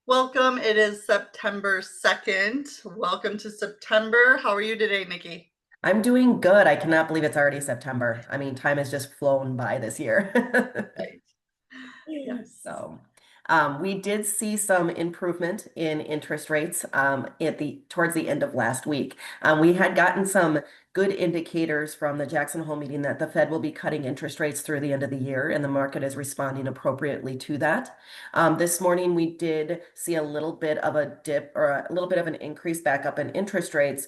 Welcome. It is September 2nd. Welcome to September. How are you today, Nikki? I'm doing good. I cannot believe it's already September. I mean, time has just flown by this year. Right. Yes. So, we did see some improvement in interest rates at the towards the end of last week. We had gotten some good indicators from the Jackson Hole meeting that the Fed will be cutting interest rates through the end of the year, and the market is responding appropriately to that. This morning, we did see a little bit of a dip or a little bit of an increase back up in interest rates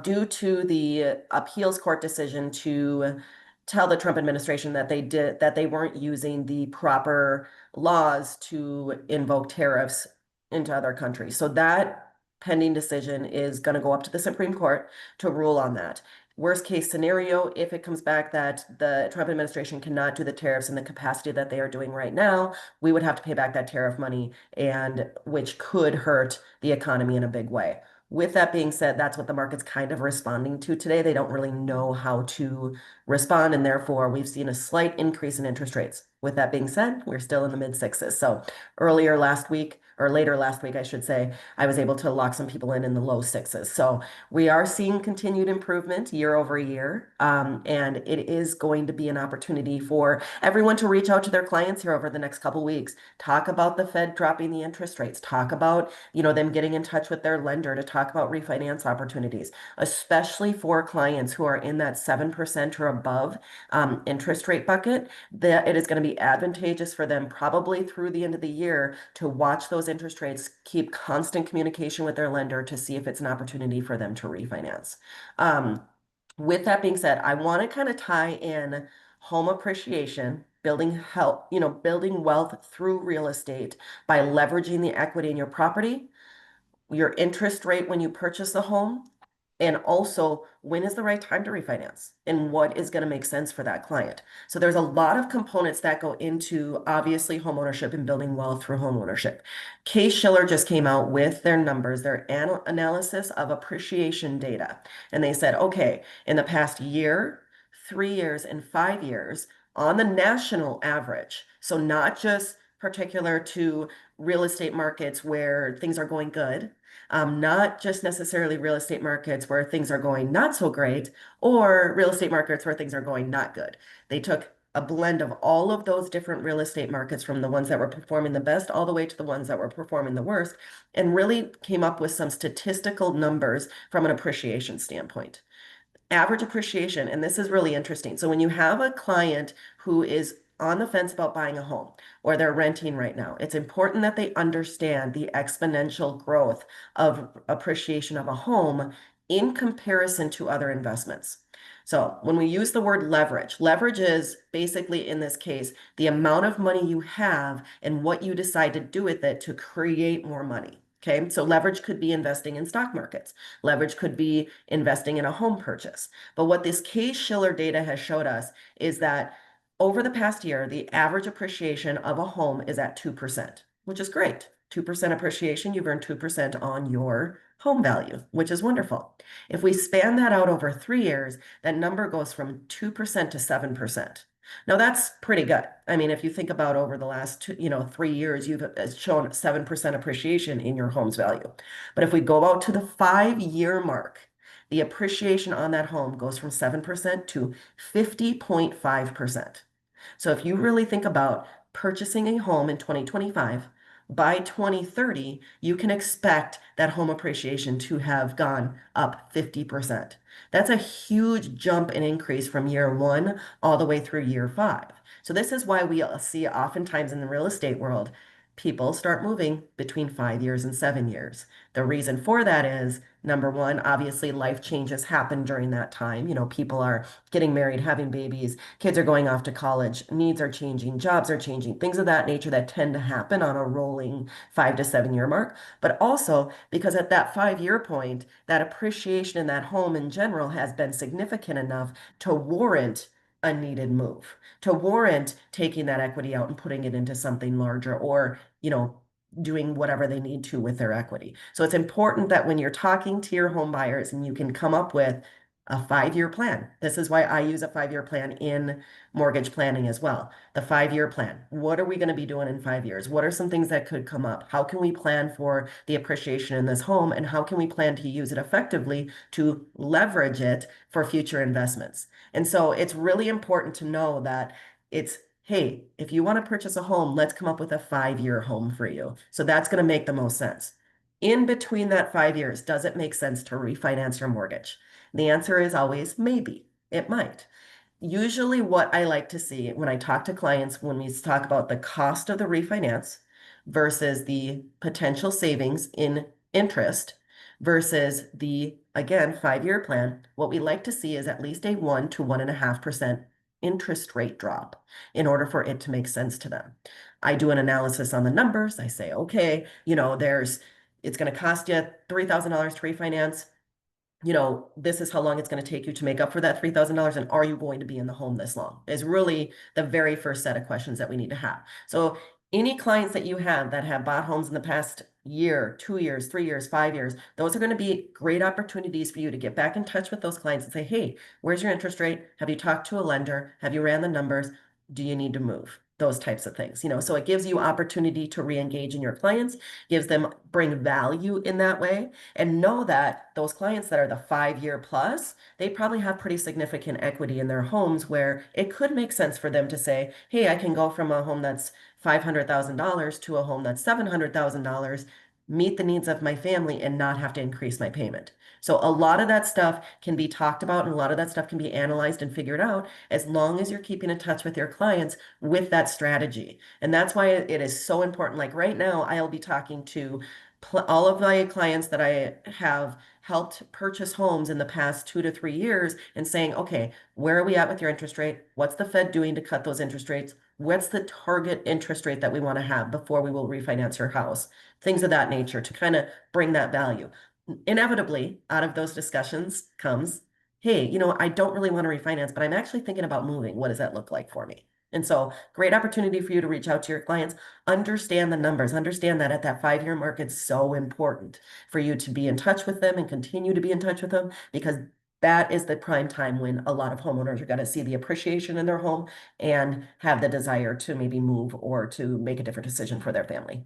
due to the appeals court decision to tell the Trump administration that they weren't using the proper laws to invoke tariffs into other countries. So that pending decision is going to go up to the Supreme Court to rule on that. Worst case scenario, if it comes back that the Trump administration cannot do the tariffs in the capacity that they are doing right now, we would have to pay back that tariff money, and which could hurt the economy in a big way. With that being said, that's what the market's kind of responding to today. They don't really know how to respond, and therefore we've seen a slight increase in interest rates. With that being said, we're still in the mid sixes. So earlier last week, or later last week, I should say, I was able to lock some people in the low sixes. So we are seeing continued improvement year over year. And it is going to be an opportunity for everyone to reach out to their clients here over the next couple weeks. Talk about the Fed dropping the interest rates. Talk about, them getting in touch with their lender to talk about refinance opportunities, especially for clients who are in that 7% or above interest rate bucket. That it is going to be advantageous for them probably through the end of the year to watch those interest rates, keep constant communication with their lender to see if it's an opportunity for them to refinance. Um, with that being said, I want to kind of tie in home appreciation, building wealth through real estate by leveraging the equity in your property, your interest rate when you purchase the home, and also when is the right time to refinance and what is going to make sense for that client. So there's a lot of components that go into obviously homeownership and building wealth through homeownership. Case Shiller just came out with their numbers, their analysis of appreciation data. And they said, okay, in the past year, 3 years, and 5 years, on the national average, so not just particular to real estate markets where things are going good, not just necessarily real estate markets where things are going not so great, or real estate markets where things are going not good. They took a blend of all of those different real estate markets from the ones that were performing the best all the way to the ones that were performing the worst, and really came up with some statistical numbers from an appreciation standpoint. Average appreciation, and this is really interesting. So when you have a client who is on the fence about buying a home or they're renting right now, it's important that they understand the exponential growth of appreciation of a home in comparison to other investments. So when we use the word leverage, leverage is basically in this case the amount of money you have and what you decide to do with it to create more money. Okay, so leverage could be investing in stock markets. Leverage could be investing in a home purchase. But what this Case Shiller data has showed us is that over the past year, the average appreciation of a home is at 2%, which is great. 2% appreciation, you've earned 2% on your home value, which is wonderful. If we span that out over 3 years, that number goes from 2% to 7%. Now that's pretty good. I mean, if you think about over the last 3 years, you've shown 7% appreciation in your home's value. But if we go out to the 5 year mark, the appreciation on that home goes from 7% to 50.5%. So if you really think about purchasing a home in 2025, by 2030, you can expect that home appreciation to have gone up 50%. That's a huge jump and increase from year one all the way through year five. So this is why we see oftentimes in the real estate world, people start moving between 5 years and 7 years. The reason for that is number one, obviously life changes happen during that time. People are getting married, having babies, kids are going off to college, needs are changing, jobs are changing, things of that nature that tend to happen on a rolling 5 to 7 year mark. But also because at that 5 year point, that appreciation in that home in general has been significant enough to warrant a needed move, to warrant taking that equity out and putting it into something larger or, doing whatever they need to with their equity. So it's important that when you're talking to your home buyers and you can come up with A 5-year plan. This is why I use a 5-year plan in mortgage planning as well. The 5-year plan. What are we going to be doing in 5 years? What are some things that could come up? How can we plan for the appreciation in this home? And how can we plan to use it effectively to leverage it for future investments? And so it's really important to know that it's, hey, if you want to purchase a home, let's come up with a 5-year home for you. So that's going to make the most sense. In between that 5 years, does it make sense to refinance your mortgage? The answer is always maybe. It might. Usually, what I like to see when I talk to clients, when we talk about the cost of the refinance versus the potential savings in interest versus the, again, 5-year plan, what we like to see is at least a 1 to 1.5% interest rate drop in order for it to make sense to them. I do an analysis on the numbers. I say, okay, it's going to cost you $3,000 to refinance. This is how long it's going to take you to make up for that $3,000. And are you going to be in the home this long? Is really the very first set of questions that we need to have. So any clients that you have that have bought homes in the past year, 2 years, 3 years, 5 years, those are going to be great opportunities for you to get back in touch with those clients and say, hey, where's your interest rate? Have you talked to a lender? Have you ran the numbers? Do you need to move? Those types of things, so it gives you opportunity to re-engage in your clients, gives them bring value in that way, and know that those clients that are the 5-year plus, they probably have pretty significant equity in their homes where it could make sense for them to say, hey, I can go from a home that's $500,000 to a home that's $700,000, meet the needs of my family and not have to increase my payment. So a lot of that stuff can be talked about and a lot of that stuff can be analyzed and figured out as long as you're keeping in touch with your clients with that strategy. And that's why it is so important. Like right now, I'll be talking to all of my clients that I have helped purchase homes in the past 2 to 3 years and saying, okay, where are we at with your interest rate? What's the Fed doing to cut those interest rates? What's the target interest rate that we want to have before we will refinance your house? Things of that nature to kind of bring that value. Inevitably, out of those discussions comes, hey, I don't really want to refinance, but I'm actually thinking about moving. What does that look like for me? And so, great opportunity for you to reach out to your clients, understand the numbers, understand that at that 5-year mark, it's so important for you to be in touch with them and continue to be in touch with them because that is the prime time when a lot of homeowners are going to see the appreciation in their home and have the desire to maybe move or to make a different decision for their family.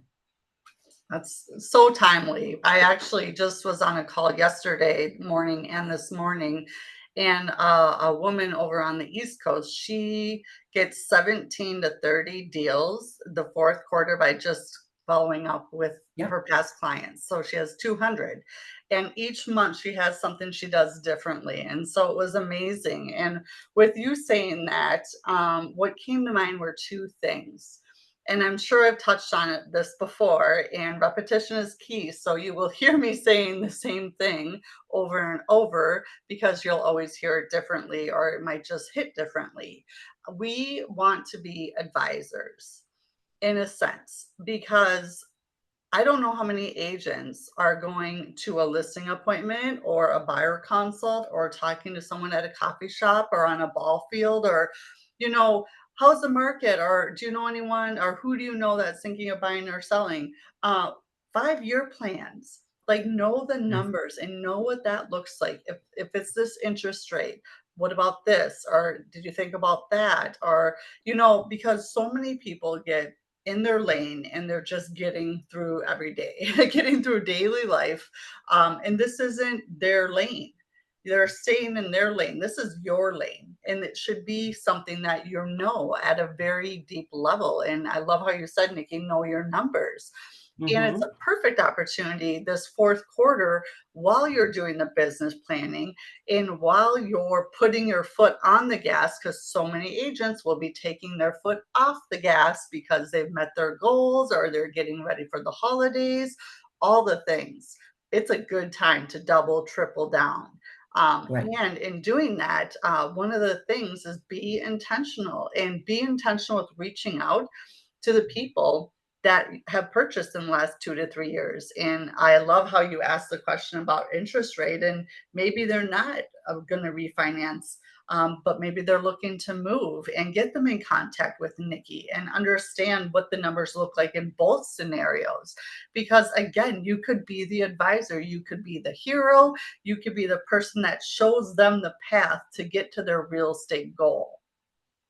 That's so timely. I actually just was on a call yesterday morning and this morning, and a woman over on the East Coast, she gets 17 to 30 deals the fourth quarter by just following up with Yep. her past clients. So she has 200, and each month she has something she does differently. And so it was amazing. And with you saying that, what came to mind were two things, and I'm sure I've touched on this before, and repetition is key. So you will hear me saying the same thing over and over because you'll always hear it differently or it might just hit differently. We want to be advisors in a sense because I don't know how many agents are going to a listing appointment or a buyer consult or talking to someone at a coffee shop or on a ball field or, you know, how's the market? Or do you know anyone or who do you know that's thinking of buying or selling? 5-year plans. Like know the Yes. numbers and know what that looks like. If it's this interest rate, what about this? Or did you think about that? Or, because so many people get in their lane and they're just getting through every day, getting through daily life. And this isn't their lane. They're staying in their lane. This is your lane. And it should be something that at a very deep level. And I love how you said, Nikki, know your numbers. And it's Mm-hmm. a perfect opportunity this fourth quarter while you're doing the business planning and while you're putting your foot on the gas, because so many agents will be taking their foot off the gas because they've met their goals or they're getting ready for the holidays, all the things. It's a good time to double, triple down. Right. And in doing that, one of the things is be intentional with reaching out to the people that have purchased in the last 2 to 3 years. And I love how you asked the question about interest rate, and maybe they're not going to refinance, but maybe they're looking to move, and get them in contact with Nikki and understand what the numbers look like in both scenarios. Because again, you could be the advisor, you could be the hero, you could be the person that shows them the path to get to their real estate goal.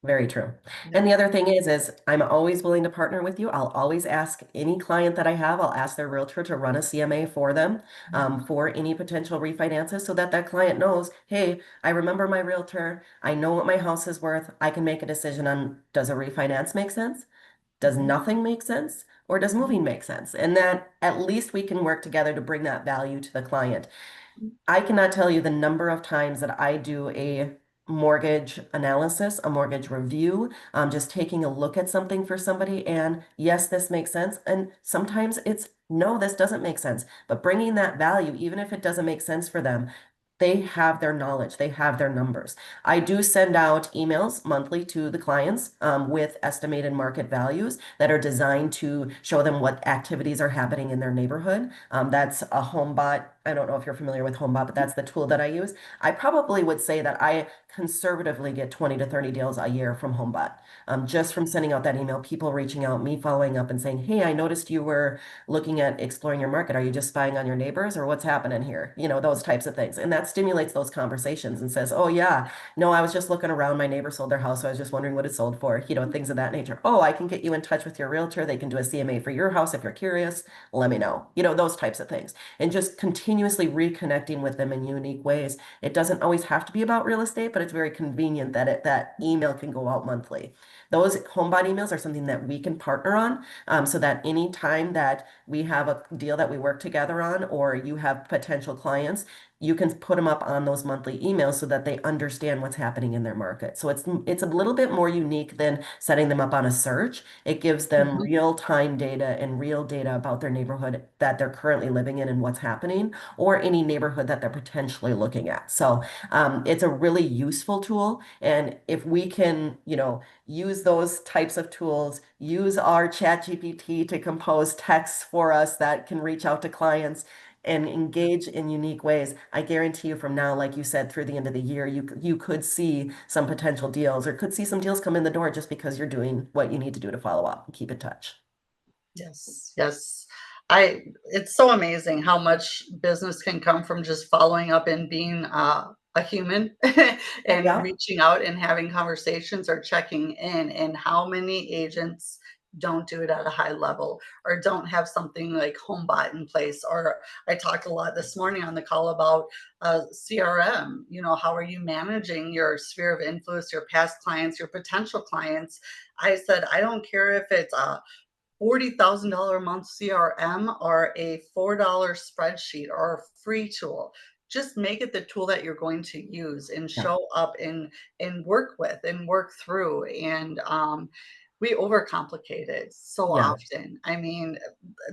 Very true. Yeah. And the other thing is I'm always willing to partner with you. I'll always ask any client that I have, I'll ask their realtor to run a CMA for them for any potential refinances so that that client knows, hey, I remember my realtor. I know what my house is worth. I can make a decision on, does a refinance make sense? Does Mhm. nothing make sense? Or does moving make sense? And that at least we can work together to bring that value to the client. I cannot tell you the number of times that I do a mortgage analysis, a mortgage review, just taking a look at something for somebody. And yes, this makes sense. And sometimes it's no, this doesn't make sense. But bringing that value, even if it doesn't make sense for them, they have their knowledge, they have their numbers. I do send out emails monthly to the clients with estimated market values that are designed to show them what activities are happening in their neighborhood. That's a HomeBot. I don't know if you're familiar with HomeBot, but that's the tool that I use. I probably would say that I conservatively get 20 to 30 deals a year from HomeBot. Just from sending out that email, people reaching out, me following up and saying, hey, I noticed you were looking at exploring your market. Are you just spying on your neighbors or what's happening here? You know, those types of things. And that stimulates those conversations and says, oh, yeah, no, I was just looking around. My neighbor sold their house. So I was just wondering what it sold for, you know, things of that nature. Oh, I can get you in touch with your realtor. They can do a CMA for your house if you're curious. Let me know, you know, those types of things. And just continuously reconnecting with them in unique ways. It doesn't always have to be about real estate, but it's very convenient that that email can go out monthly. Those HomeBot emails are something that we can partner on so that any time that we have a deal that we work together on, or you have potential clients, you can put them up on those monthly emails so that they understand what's happening in their market. So it's a little bit more unique than setting them up on a search. It gives them Mhm. real-time data and real data about their neighborhood that they're currently living in and what's happening, or any neighborhood that they're potentially looking at. So it's a really useful tool. And if we can, you know, use those types of tools, use our chat GPT to compose texts for us that can reach out to clients and engage in unique ways. I guarantee you from now, like you said, through the end of the year, you could see some potential deals or could see some deals come in the door just because you're doing what you need to do to follow up and keep in touch. Yes, yes. It's so amazing how much business can come from just following up and being a human and Yeah, reaching out and having conversations or checking in, and how many agents don't do it at a high level or don't have something like HomeBot in place. Or I talked a lot this morning on the call about CRM. You know, how are you managing your sphere of influence, your past clients, your potential clients? I said, I don't care if it's a $40,000 a month CRM or a $4 spreadsheet or a free tool. Just make it the tool that you're going to use and yeah, show up and work with and work through. And we overcomplicate it so yeah, often. I mean,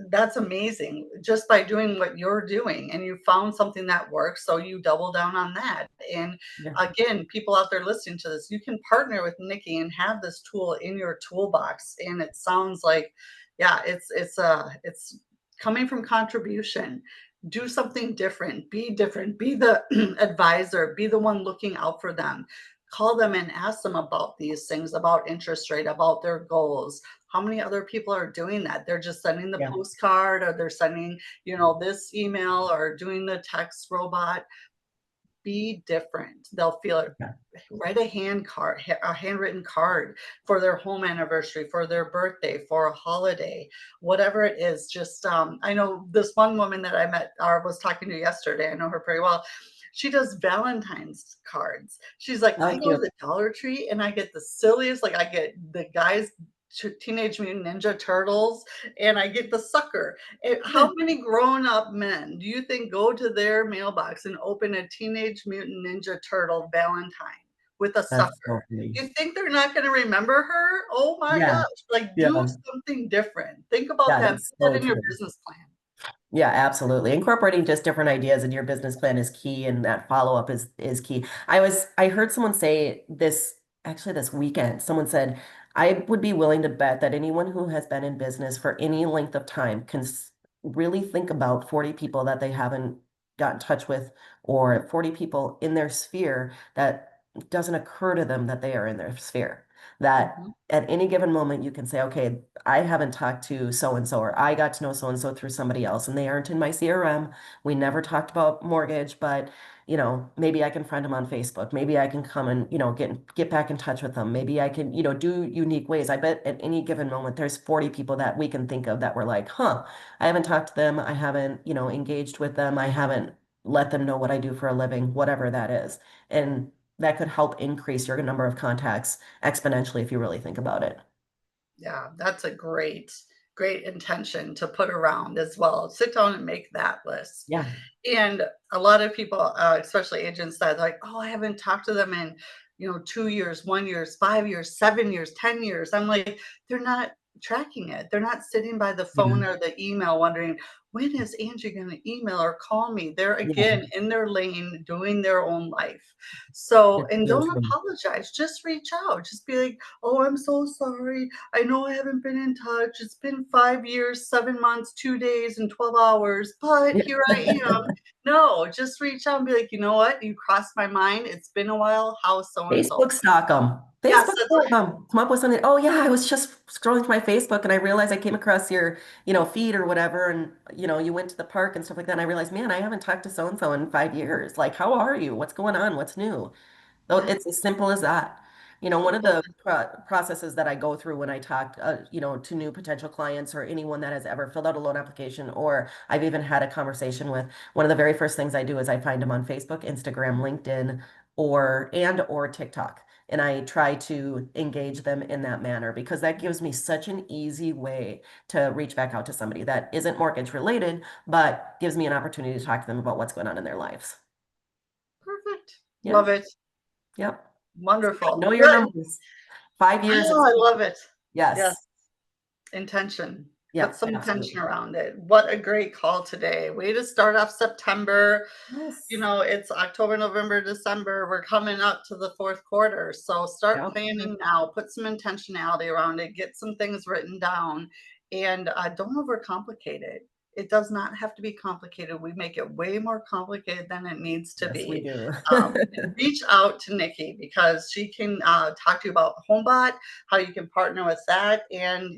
that's amazing just by doing what you're doing, and you found something that works, so you double down on that. And yeah, again, people out there listening to this, you can partner with Nikki and have this tool in your toolbox. And it sounds like, yeah, it's coming from contribution. Do something different, be the advisor, be the one looking out for them. Call them and ask them about these things, about interest rate, about their goals. How many other people are doing that? They're just sending the yeah, postcard, or they're sending, this email, or doing the text robot. Be different. They'll feel it. yeah, Write a hand card, a handwritten card for their home anniversary, for their birthday, for a holiday, whatever it is. Just I know this one woman that I met or was talking to yesterday. I know her pretty well. She does Valentine's cards. She's like, I how go to cute. the Dollar Tree and I get the silliest, like I get the guys Teenage Mutant Ninja Turtles, and I get the sucker. How many grown-up men do you think go to their mailbox and open a Teenage Mutant Ninja Turtle Valentine with a That's sucker? so funny. You think they're not going to remember her? Oh my Yeah, gosh! Like, do yeah, something different. Think about that that. is Put so that in your true. business plan. Yeah, absolutely. Incorporating just different ideas in your business plan is key, and that follow-up is key. I heard someone say this actually this weekend. Someone said, I would be willing to bet that anyone who has been in business for any length of time can really think about 40 people that they haven't got in touch with, or 40 people in their sphere that doesn't occur to them that they are in their sphere. That Mhm. at any given moment you can say, okay, I haven't talked to so and so, or I got to know so and so through somebody else, and they aren't in my CRM. We never talked about mortgage, but maybe I can friend them on Facebook. Maybe I can come and, get back in touch with them. Maybe I can, do unique ways. I bet at any given moment there's 40 people that we can think of that were like, huh, I haven't talked to them. I haven't, engaged with them. I haven't let them know what I do for a living, whatever that is. And that could help increase your number of contacts exponentially if you really think about it. Yeah, that's a great intention to put around as well. Sit down and make that list. Yeah. And a lot of people, especially agents that are like, oh, I haven't talked to them in, 2 years, 1 year, 5 years, 7 years, 10 years. I'm like, they're not tracking it. They're not sitting by the Yeah. phone or the email wondering, when is Angie going to email or call me? They're Yeah. again in their lane doing their own life. So, It's and so don't true. apologize. Just reach out. Just be like, oh, I'm so sorry. I know I haven't been in touch. It's been 5 years, 7 months, 2 days, and 12 hours, but here I am. No, just reach out and be like, you know what? You crossed my mind. It's been a while. How's so and so? Facebook stalk them. Yes, Facebook that's stalk them. Come up with something. Oh yeah, I was just scrolling through my Facebook and I realized I came across your, feed or whatever, and you went to the park and stuff like that. And I realized, man, I haven't talked to so and so in 5 years. Like, how are you? What's going on? What's new? So yeah, it's as simple as that. One of simple. the processes that I go through when I talk, to new potential clients or anyone that has ever filled out a loan application, or I've even had a conversation with, one of the very first things I do is I find them on Facebook, Instagram, LinkedIn, or TikTok. And I try to engage them in that manner because that gives me such an easy way to reach back out to somebody that isn't mortgage related, but gives me an opportunity to talk to them about what's going on in their lives. Perfect. Yeah. Love it. Yep. Know Wonderful. your Good. numbers. 5 years Oh, is, I love it. Yes. yes. Intention. Put Yeah, some intention absolutely. around it. What a great call today. Way to start off September. Yes. It's October, November, December. We're coming up to the fourth quarter. So start Yep. planning now. Put some intentionality around it. Get some things written down and don't overcomplicate it. It does not have to be complicated. We make it way more complicated than it needs to Yes, we be. do. Reach out to Nikki because she can talk to you about HomeBot, how you can partner with that, and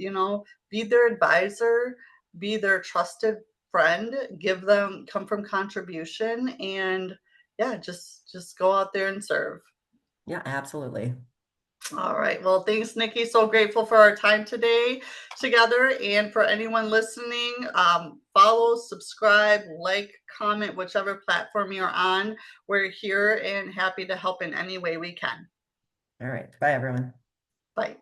be their advisor, be their trusted friend, give them come from contribution, and yeah, just go out there and serve. Yeah, absolutely. All right. Well, thanks, Nikki. So grateful for our time today together. And for anyone listening, follow, subscribe, like, comment, whichever platform you're on. We're here and happy to help in any way we can. All right. Bye, everyone. Bye.